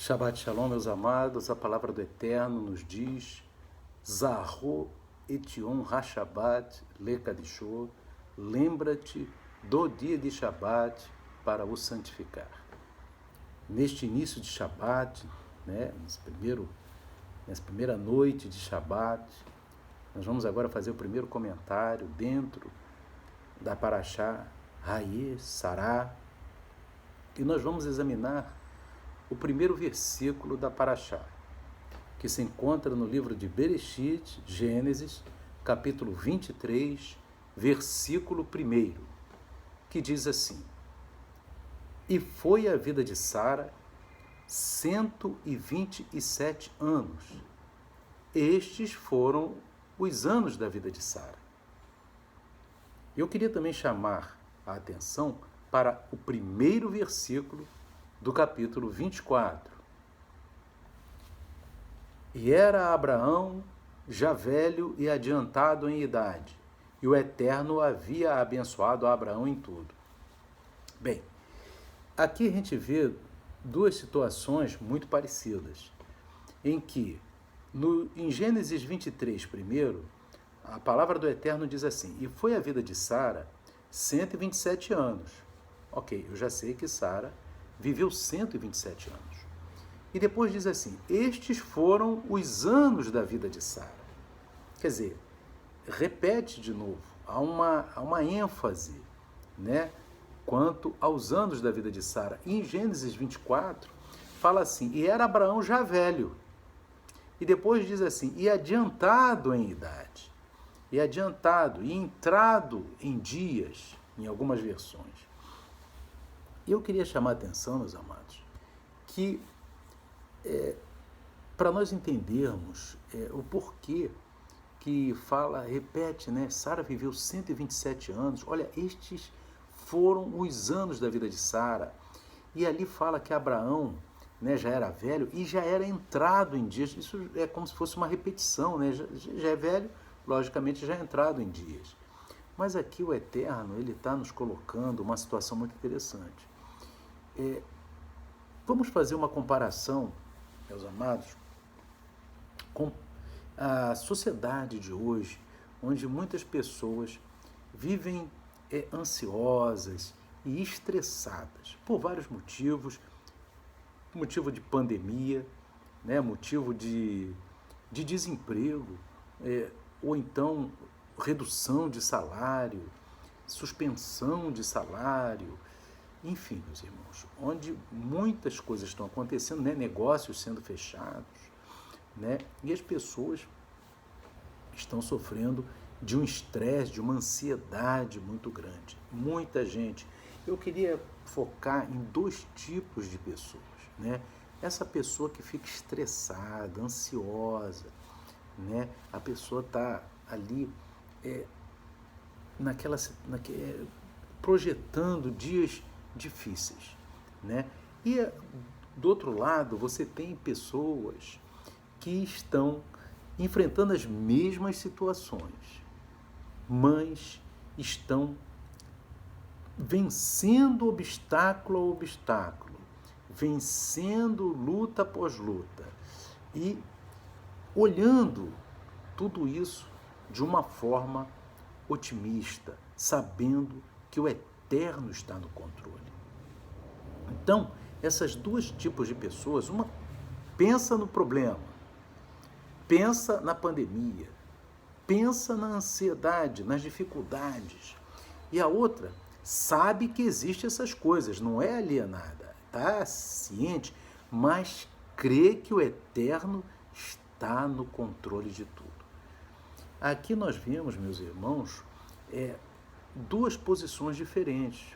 Shabbat Shalom, meus amados, a palavra do Eterno nos diz: Zahu etion ha-Shabbat lekadishô, lembra-te do dia de Shabbat para o santificar. Neste início de Shabbat, nessa primeira noite de Shabbat, nós vamos agora fazer o primeiro comentário dentro da Parashá Hayeh Sarah, e nós vamos examinar o primeiro versículo da Parashá, que se encontra no livro de Bereshit, Gênesis, capítulo 23, versículo 1, que diz assim: E foi a vida de Sara 127 anos. Estes foram os anos da vida de Sara. Eu queria também chamar a atenção para o primeiro versículo do capítulo 24. E era Abraão já velho e adiantado em idade, e o Eterno havia abençoado a Abraão em tudo. Bem, aqui a gente vê duas situações muito parecidas, em que, em Gênesis 23, primeiro, a palavra do Eterno diz assim: e foi a vida de Sara 127 anos. Ok, eu já sei que Sara viveu 127 anos. E depois diz assim: estes foram os anos da vida de Sara. Quer dizer, repete de novo, há uma ênfase, quanto aos anos da vida de Sara. E em Gênesis 24, fala assim: e era Abraão já velho. E depois diz assim: e adiantado em idade. E adiantado, e entrado em dias, em algumas versões. Eu queria chamar a atenção, meus amados, que para nós entendermos o porquê que repete, Sara viveu 127 anos. Olha, estes foram os anos da vida de Sara. E ali fala que Abraão, já era velho e já era entrado em dias. Isso é como se fosse uma repetição, já é velho, logicamente já é entrado em dias. Mas aqui o Eterno, ele está nos colocando uma situação muito interessante. Vamos fazer uma comparação, meus amados, com a sociedade de hoje, onde muitas pessoas vivem ansiosas e estressadas por vários motivos, motivo de pandemia, motivo de desemprego, ou então redução de salário, suspensão de salário, enfim, meus irmãos, onde muitas coisas estão acontecendo, negócios sendo fechados, e as pessoas estão sofrendo de um estresse, de uma ansiedade muito grande. Muita gente. Eu queria focar em dois tipos de pessoas, Essa pessoa que fica estressada, ansiosa, A pessoa está ali projetando dias difíceis, E do outro lado você tem pessoas que estão enfrentando as mesmas situações, mas estão vencendo obstáculo a obstáculo, vencendo luta após luta e olhando tudo isso de uma forma otimista, sabendo que o Eterno está no controle. Então, esses dois tipos de pessoas, uma pensa no problema, pensa na pandemia, pensa na ansiedade, nas dificuldades, e a outra sabe que existem essas coisas, não é alienada, está ciente, mas crê que o Eterno está no controle de tudo. Aqui nós vemos, meus irmãos, duas posições diferentes.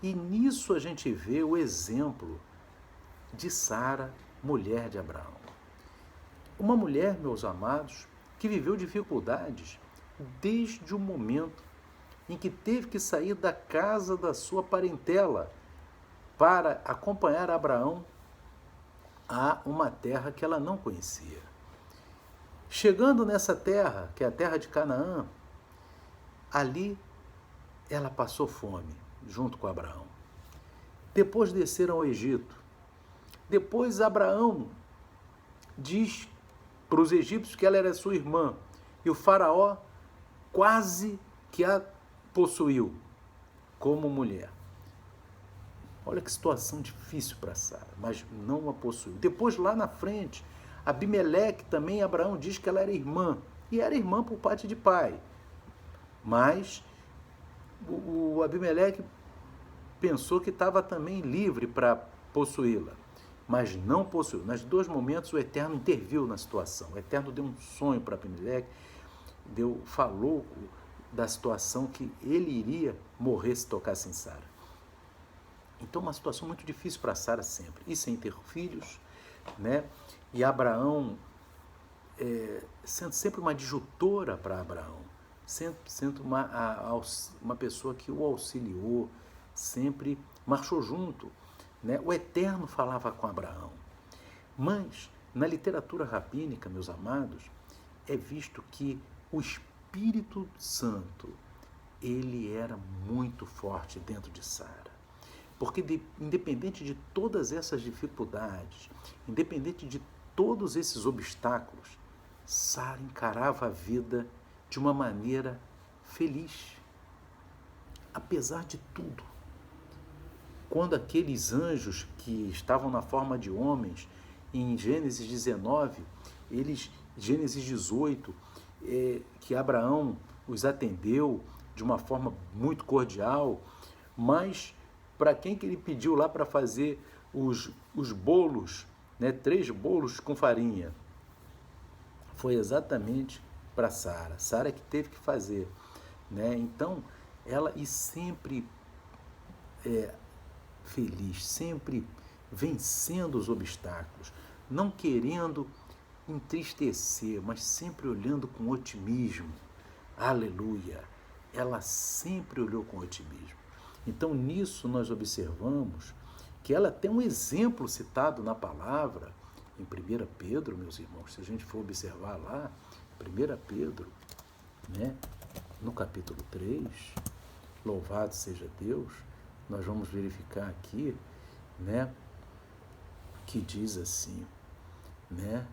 E nisso a gente vê o exemplo de Sara, mulher de Abraão. Uma mulher, meus amados, que viveu dificuldades desde o momento em que teve que sair da casa da sua parentela para acompanhar Abraão a uma terra que ela não conhecia. Chegando nessa terra, que é a terra de Canaã, ali ela passou fome junto com Abraão. Depois desceram ao Egito. Depois Abraão diz para os egípcios que ela era sua irmã, e o faraó quase que a possuiu como mulher. Olha que situação difícil para Sara, mas não a possuiu. Depois, lá na frente, Abimeleque também, Abraão diz que ela era irmã, e era irmã por parte de pai. Mas o Abimeleque pensou que estava também livre para possuí-la, mas não possuiu. Nos dois momentos o Eterno interviu na situação. O Eterno deu um sonho para Abimeleque, falou da situação que ele iria morrer se tocasse em Sara. Então, uma situação muito difícil para Sara sempre, e sem ter filhos, né? E Abraão sendo sempre uma adjutora para Abraão, sendo uma pessoa que o auxiliou, sempre marchou junto, né? O Eterno falava com Abraão. Mas, na literatura rabínica, meus amados, é visto que o Espírito Santo, ele era muito forte dentro de Sara. Porque independente de todas essas dificuldades, independente de todos esses obstáculos, Sara encarava a vida de uma maneira feliz. Apesar de tudo, quando aqueles anjos que estavam na forma de homens, em Gênesis 19, Gênesis 18, que Abraão os atendeu de uma forma muito cordial, mas para quem que ele pediu lá para fazer os bolos, né, 3 bolos com farinha? Foi exatamente para Sara. Sara que teve que fazer, né? Então, ela sempre feliz, sempre vencendo os obstáculos, não querendo entristecer, mas sempre olhando com otimismo. Aleluia! Ela sempre olhou com otimismo. Então, nisso nós observamos que ela tem um exemplo citado na palavra, em 1 Pedro, meus irmãos, se a gente for observar lá, 1 Pedro, né, no capítulo 3, louvado seja Deus, nós vamos verificar aqui, né, que diz assim, né,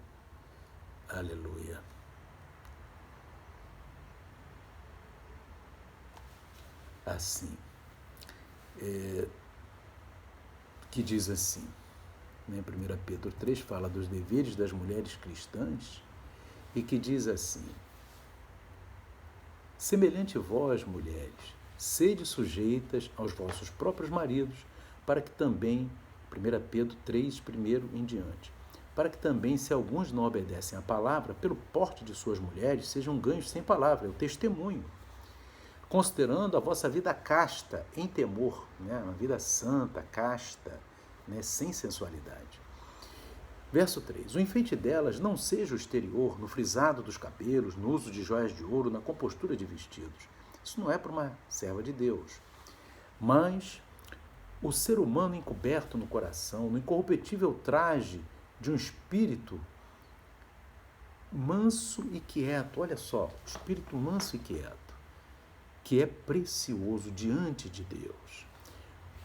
aleluia. Assim, que diz assim, né, 1 Pedro 3 fala dos deveres das mulheres cristãs, e que diz assim: semelhante vós, mulheres, sede sujeitas aos vossos próprios maridos, para que também, 1 Pedro 3, primeiro em diante, para que também, se alguns não obedecem à palavra, pelo porte de suas mulheres, sejam ganhos sem palavra, é o testemunho, considerando a vossa vida casta, em temor, né? Uma vida santa, casta, né? Sem sensualidade. Verso 3. O enfeite delas não seja o exterior, no frisado dos cabelos, no uso de joias de ouro, na compostura de vestidos. Isso não é para uma serva de Deus. Mas o ser humano encoberto no coração, no incorruptível traje de um espírito manso e quieto. Olha só, espírito manso e quieto, que é precioso diante de Deus.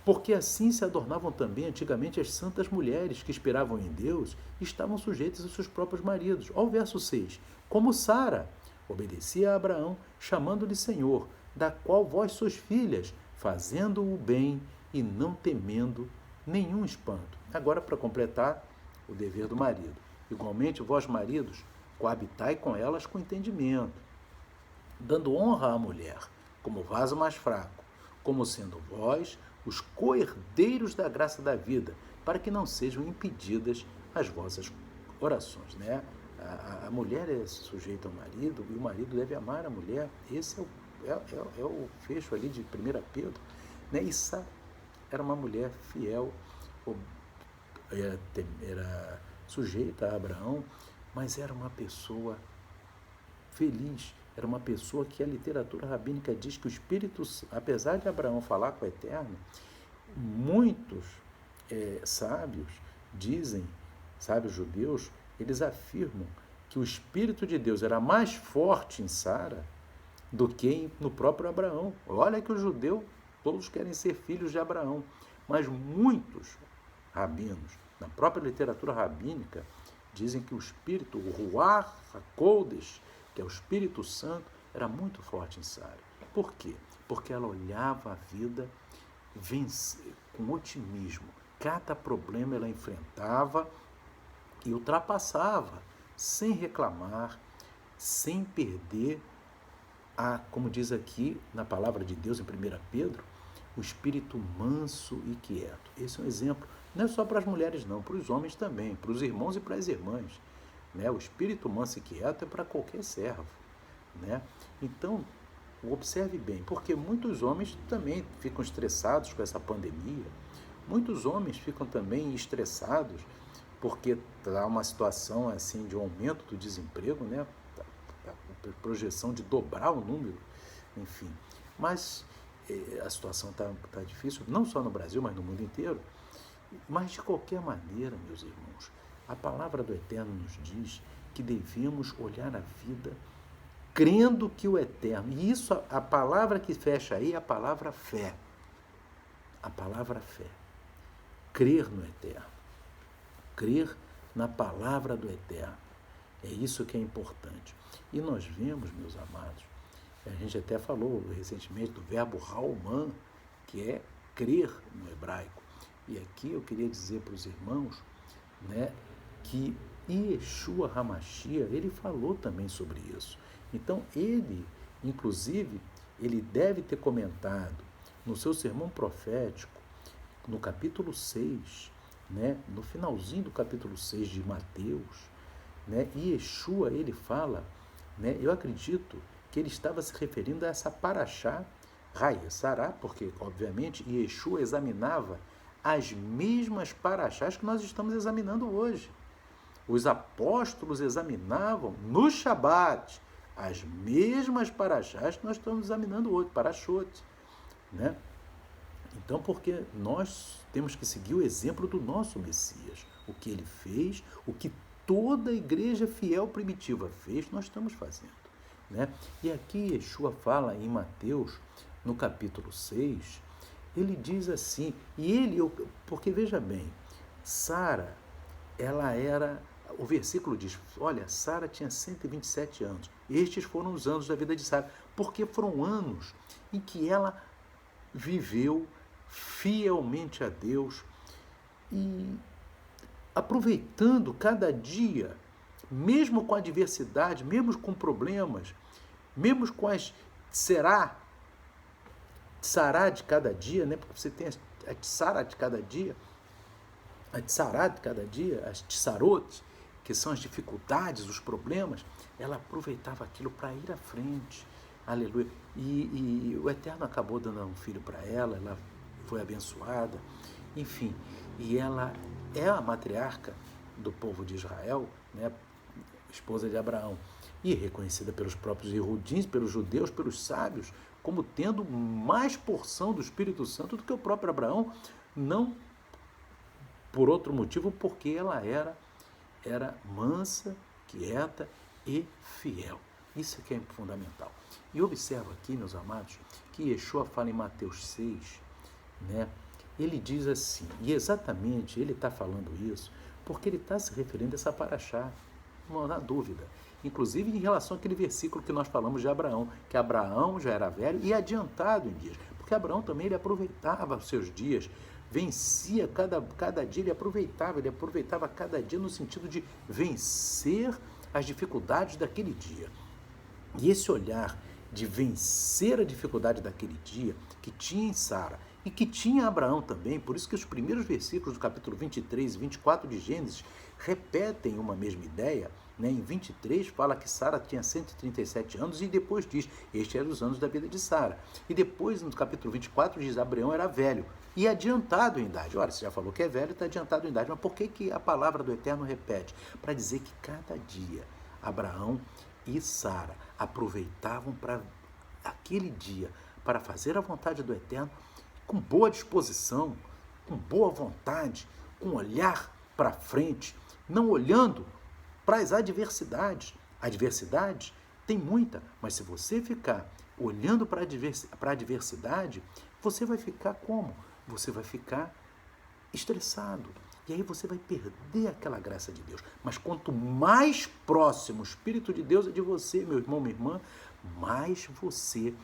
Porque assim se adornavam também antigamente as santas mulheres que esperavam em Deus e estavam sujeitas aos seus próprios maridos. Olha o verso 6. Como Sara obedecia a Abraão, chamando-lhe Senhor, da qual vós sois filhas, fazendo o bem e não temendo nenhum espanto. Agora, para completar, o dever do marido. Igualmente, vós, maridos, coabitai com elas com entendimento, dando honra à mulher, como vaso mais fraco, como sendo vós os co-herdeiros da graça da vida, para que não sejam impedidas as vossas orações, né? A mulher é sujeita ao marido e o marido deve amar a mulher. Esse é o fecho ali de 1 Pedro, né? Issa era uma mulher fiel, era sujeita a Abraão, mas era uma pessoa feliz. Era uma pessoa que a literatura rabínica diz que o Espírito, apesar de Abraão falar com o Eterno, muitos sábios dizem, sábios judeus, eles afirmam que o Espírito de Deus era mais forte em Sara do que no próprio Abraão. Olha que o judeu, todos querem ser filhos de Abraão, mas muitos rabinos Na própria literatura rabínica, dizem que o espírito, o Ruach HaKodesh, que é o Espírito Santo, era muito forte em Sara. Por quê? Porque ela olhava a vida com otimismo. Cada problema ela enfrentava e ultrapassava, sem reclamar, sem perder como diz aqui na palavra de Deus em 1 Pedro, o espírito manso e quieto. Esse é um exemplo, não é só para as mulheres não, para os homens também, para os irmãos e para as irmãs. Né? O espírito manso e quieto é para qualquer servo. Né? Então, observe bem, porque muitos homens também ficam estressados com essa pandemia, muitos homens ficam também estressados porque está uma situação assim de um aumento do desemprego, né? A projeção de dobrar o número, enfim. Mas a situação está difícil, não só no Brasil, mas no mundo inteiro. Mas, de qualquer maneira, meus irmãos, a palavra do Eterno nos diz que devemos olhar a vida crendo que o Eterno, e isso, a palavra que fecha aí é a palavra fé. A palavra fé. Crer no Eterno. Crer na palavra do Eterno. É isso que é importante. E nós vemos, meus amados, a gente até falou recentemente do verbo Rauman, que é crer no hebraico. E aqui eu queria dizer para os irmãos, né, que Yeshua HaMashiach, ele falou também sobre isso. Então ele, inclusive, ele deve ter comentado no seu sermão profético, no capítulo 6, né, no finalzinho do capítulo 6 de Mateus, né, Yeshua, ele fala, né, eu acredito que ele estava se referindo a essa paraxá, Raia Sará, porque, obviamente, Yeshua examinava as mesmas paraxás que nós estamos examinando hoje. Os apóstolos examinavam no Shabat as mesmas paraxás que nós estamos examinando hoje, paraxote, né? Então, porque nós temos que seguir o exemplo do nosso Messias. O que ele fez, o que toda a igreja fiel primitiva fez, nós estamos fazendo. Né? E aqui Yeshua fala em Mateus, no capítulo 6, ele diz assim, porque veja bem, Sara, ela era, o versículo diz, olha, Sara tinha 127 anos, estes foram os anos da vida de Sara, porque foram anos em que ela viveu fielmente a Deus e aproveitando cada dia, mesmo com a adversidade, mesmo com problemas, mesmo com as sará de cada dia, né? Porque você tem a tsara de cada dia, a tsará de cada dia, as tsarot, que são as dificuldades, os problemas, ela aproveitava aquilo para ir à frente, aleluia, e o Eterno acabou dando um filho para ela foi abençoada, enfim, e ela é a matriarca do povo de Israel, né, esposa de Abraão, e reconhecida pelos próprios Yehudins, pelos judeus, pelos sábios, como tendo mais porção do Espírito Santo do que o próprio Abraão, não por outro motivo, porque ela era mansa, quieta e fiel. Isso que é fundamental. E observa aqui, meus amados, que Yeshua fala em Mateus 6, né? Ele diz assim, e exatamente ele está falando isso, porque ele está se referindo a essa paraxá, não há dúvida. Inclusive em relação àquele versículo que nós falamos de Abraão, que Abraão já era velho e adiantado em dias, porque Abraão também ele aproveitava os seus dias, vencia cada dia, ele aproveitava cada dia no sentido de vencer as dificuldades daquele dia. E esse olhar de vencer a dificuldade daquele dia, que tinha em Sara e que tinha Abraão também, por isso que os primeiros versículos do capítulo 23 e 24 de Gênesis repetem uma mesma ideia, né? Em 23 fala que Sara tinha 137 anos e depois diz, estes eram os anos da vida de Sara. E depois no capítulo 24 diz, Abraão era velho e adiantado em idade. Ora, você já falou que é velho e está adiantado em idade, mas por que a palavra do Eterno repete? Para dizer que cada dia Abraão e Sara aproveitavam para aquele dia, para fazer a vontade do Eterno com boa disposição, com boa vontade, com olhar para frente, não olhando para as adversidades. Adversidade tem muita, mas se você ficar olhando para a adversidade, você vai ficar como? Você vai ficar estressado, E aí você vai perder aquela graça de Deus. Mas quanto mais próximo o Espírito de Deus é de você, meu irmão, minha irmã, mais você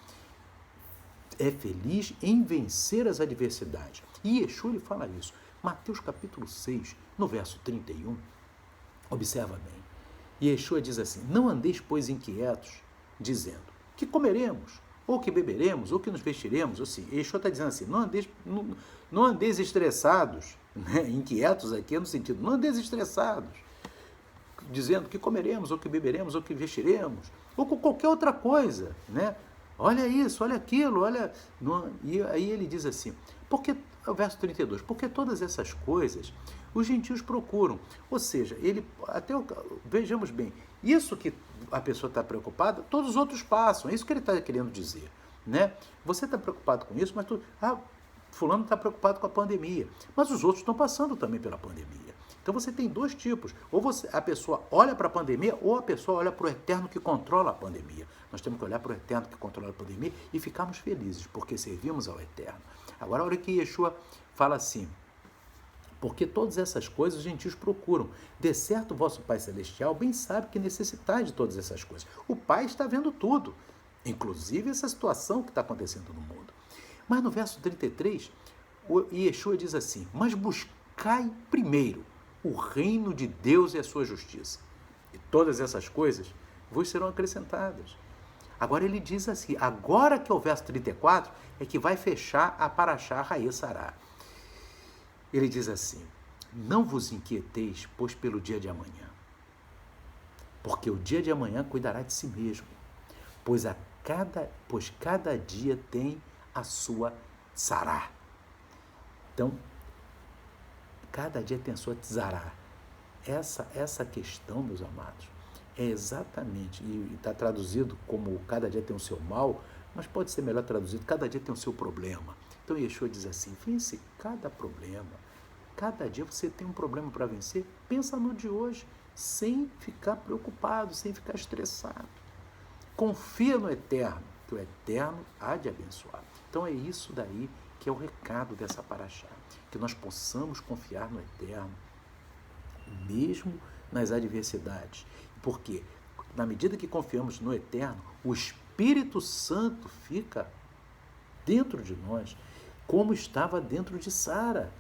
é feliz em vencer as adversidades. E Yeshua ele fala isso. Mateus capítulo 6, no verso 31, observa bem. Yeshua diz assim: não andeis, pois, inquietos, dizendo, que comeremos, ou que beberemos, ou que nos vestiremos. Assim, Yeshua está dizendo assim, não andeis estressados, né? Inquietos aqui no sentido, não andeis estressados, dizendo que comeremos, ou que beberemos, ou que vestiremos, ou com qualquer outra coisa, né? Olha isso, olha aquilo, olha... E aí ele diz assim, porque, o verso 32, porque todas essas coisas os gentios procuram. Ou seja, vejamos bem, isso que a pessoa está preocupada, todos os outros passam, é isso que ele está querendo dizer, né? Você está preocupado com isso, mas fulano está preocupado com a pandemia, mas os outros estão passando também pela pandemia. Então você tem dois tipos, ou a pessoa olha para a pandemia, ou a pessoa olha para o eterno que controla a pandemia. Nós temos que olhar para o eterno que controla a pandemia e ficarmos felizes, porque servimos ao eterno. Agora, olha que Yeshua fala assim, porque todas essas coisas os gentios procuram. De certo, o vosso Pai Celestial bem sabe que necessitais de todas essas coisas. O Pai está vendo tudo, inclusive essa situação que está acontecendo no mundo. Mas no verso 33, o Yeshua diz assim, mas buscai primeiro o reino de Deus e a sua justiça. E todas essas coisas vos serão acrescentadas. Agora ele diz assim, agora que é o verso 34, é que vai fechar a Parashá Hayei Sarah. Ele diz assim, não vos inquieteis, pois pelo dia de amanhã, porque o dia de amanhã cuidará de si mesmo, pois cada dia tem a sua tzará. Então, cada dia tem a sua tzará. Essa questão, meus amados, é exatamente, e está traduzido como cada dia tem o seu mal, mas pode ser melhor traduzido, cada dia tem o seu problema. Então Yeshua diz assim, vence cada problema, cada dia você tem um problema para vencer, pensa no de hoje, sem ficar preocupado, sem ficar estressado. Confia no Eterno, que o Eterno há de abençoar. Então é isso daí que é o recado dessa Parashá, que nós possamos confiar no Eterno, mesmo nas adversidades. Porque, na medida que confiamos no Eterno, o Espírito Santo fica dentro de nós, como estava dentro de Sara,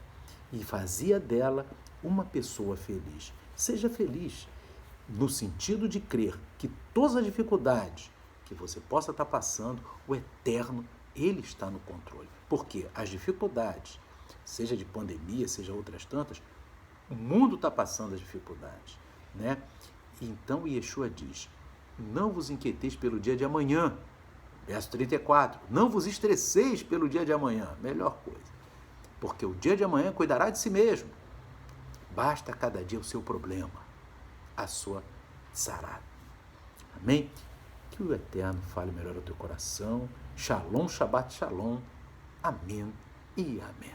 e fazia dela uma pessoa feliz. Seja feliz, no sentido de crer que todas as dificuldades que você possa estar passando, o Eterno, Ele está no controle. Porque as dificuldades, seja de pandemia, seja outras tantas, o mundo está passando as dificuldades, né? Então Yeshua diz, não vos inquieteis pelo dia de amanhã, verso 34, não vos estresseis pelo dia de amanhã, melhor coisa, porque o dia de amanhã cuidará de si mesmo, basta cada dia o seu problema, a sua tzará. Amém? Que o Eterno fale melhor ao teu coração, Shalom, Shabbat Shalom, amém e amém.